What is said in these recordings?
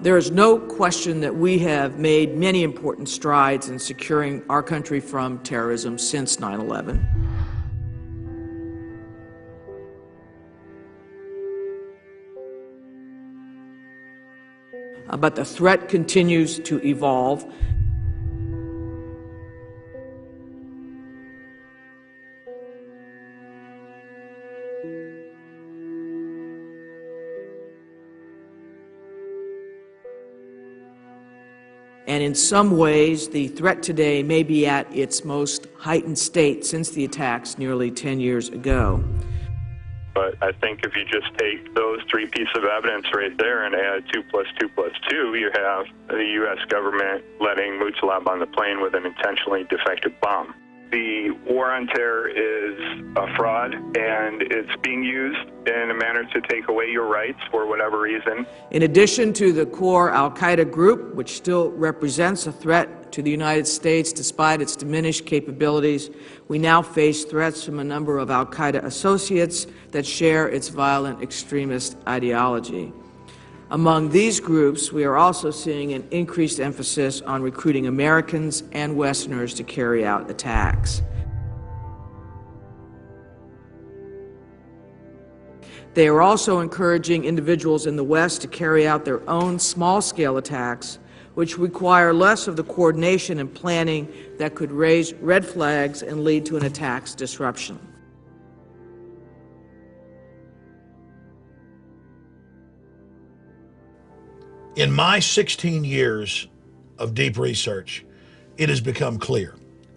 There is no question that we have made many important strides in securing our country from terrorism since 9/11. But the threat continues to evolve. And in some ways, the threat today may be at its most heightened state since the attacks nearly 10 years ago. But I think if you just take those three pieces of evidence right there and add 2 + 2 + 2, you have the U.S. government letting Mutsalab on the plane with an intentionally defective bomb. The war on terror is a fraud, and it's being used in a manner to take away your rights for whatever reason. In addition to the core al-Qaeda group, which still represents a threat to the United States despite its diminished capabilities, we now face threats from a number of al-Qaeda associates that share its violent extremist ideology. Among these groups, we are also seeing an increased emphasis on recruiting Americans and Westerners to carry out attacks. They are also encouraging individuals in the West to carry out their own small-scale attacks, which require less of the coordination and planning that could raise red flags and lead to an attack's disruption. In my 16 years of deep research, it has become clear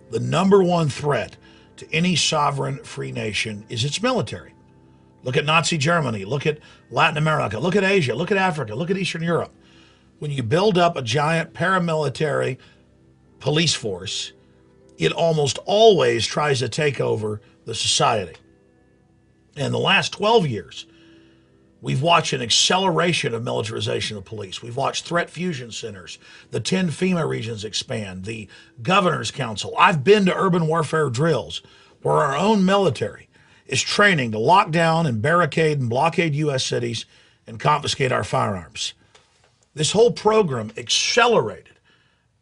the number one threat to any sovereign free nation is its military. Look at Nazi Germany, look at Latin America, look at Asia, look at Africa, look at Eastern Europe. When you build up a giant paramilitary police force, it almost always tries to take over the society. In the last 12 years, we've watched an acceleration of militarization of police. We've watched threat fusion centers, the 10 FEMA regions expand, the Governor's Council. I've been to urban warfare drills where our own military is training to lock down and barricade and blockade U.S. cities and confiscate our firearms. This whole program accelerated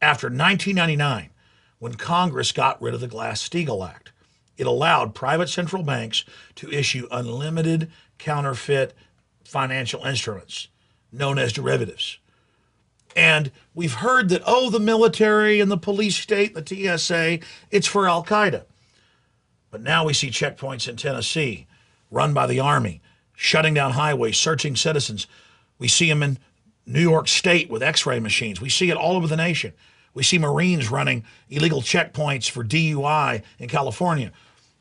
after 1999 when Congress got rid of the Glass-Steagall Act. It allowed private central banks to issue unlimited counterfeit financial instruments known as derivatives. And we've heard that, oh, the military and the police state, the TSA, it's for al-Qaeda. But now we see checkpoints in Tennessee run by the Army, shutting down highways, searching citizens. We see them in New York State with x-ray machines. We see it all over the nation. We see Marines running illegal checkpoints for DUI in California.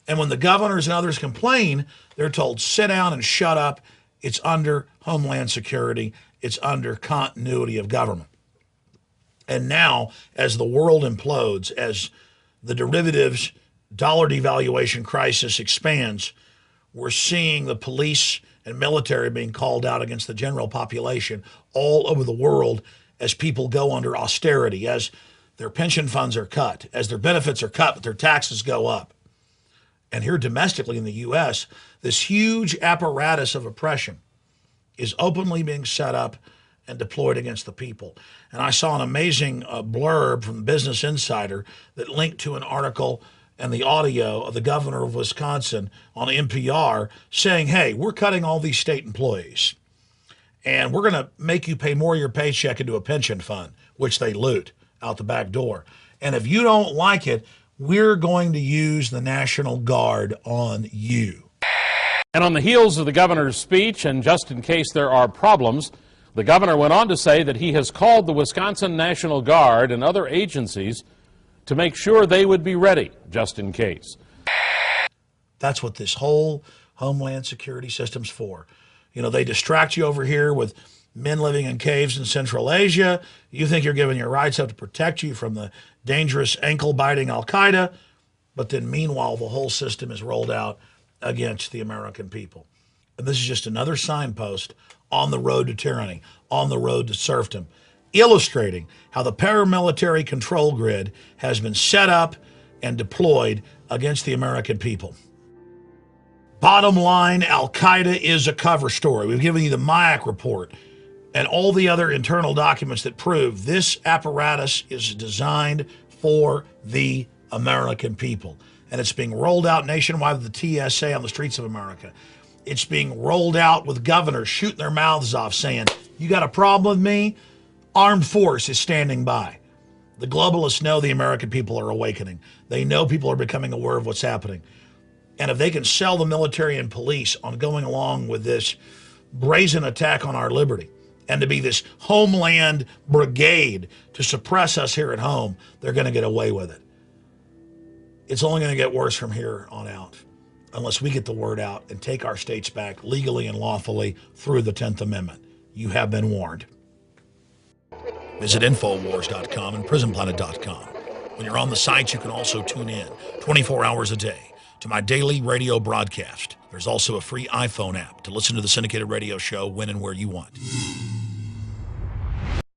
And when the governors and others complain, they're told, sit down and shut up. It's under Homeland Security. It's under continuity of government. And now, as the world implodes, as the derivatives dollar devaluation crisis expands, we're seeing the police and military being called out against the general population all over the world as people go under austerity, as their pension funds are cut, as their benefits are cut, but their taxes go up. And here domestically in the U.S., this huge apparatus of oppression is openly being set up and deployed against the people. And I saw an amazing blurb from Business Insider that linked to an article and the audio of the governor of Wisconsin on NPR saying, hey, we're cutting all these state employees, and we're going to make you pay more of your paycheck into a pension fund, which they loot out the back door. And if you don't like it, we're going to use the National Guard on you. And on the heels of the governor's speech, and just in case there are problems, the governor went on to say that he has called the Wisconsin National Guard and other agencies to make sure they would be ready, just in case. That's what this whole Homeland Security system's for. You know, they distract you over here with men living in caves in Central Asia. You think you're giving your rights up to protect you from the dangerous ankle-biting al-Qaeda, but then meanwhile the whole system is rolled out against the American people. And this is just another signpost on the road to tyranny, on the road to serfdom, illustrating how the paramilitary control grid has been set up and deployed against the American people. Bottom line, al-Qaeda is a cover story. We've given you the MIAC report. and all the other internal documents that prove this apparatus is designed for the American people. And it's being rolled out nationwide with the TSA on the streets of America. It's being rolled out with governors shooting their mouths off saying, you got a problem with me? Armed force is standing by. The globalists know the American people are awakening. They know people are becoming aware of what's happening. And if they can sell the military and police on going along with this brazen attack on our liberty and to be this homeland brigade to suppress us here at home, they're going to get away with it. It's only going to get worse from here on out unless we get the word out and take our states back legally and lawfully through the 10th Amendment. You have been warned. Visit Infowars.com and PrisonPlanet.com. When you're on the site, you can also tune in 24 hours a day to my daily radio broadcast. There's also a free iPhone app to listen to the syndicated radio show when and where you want.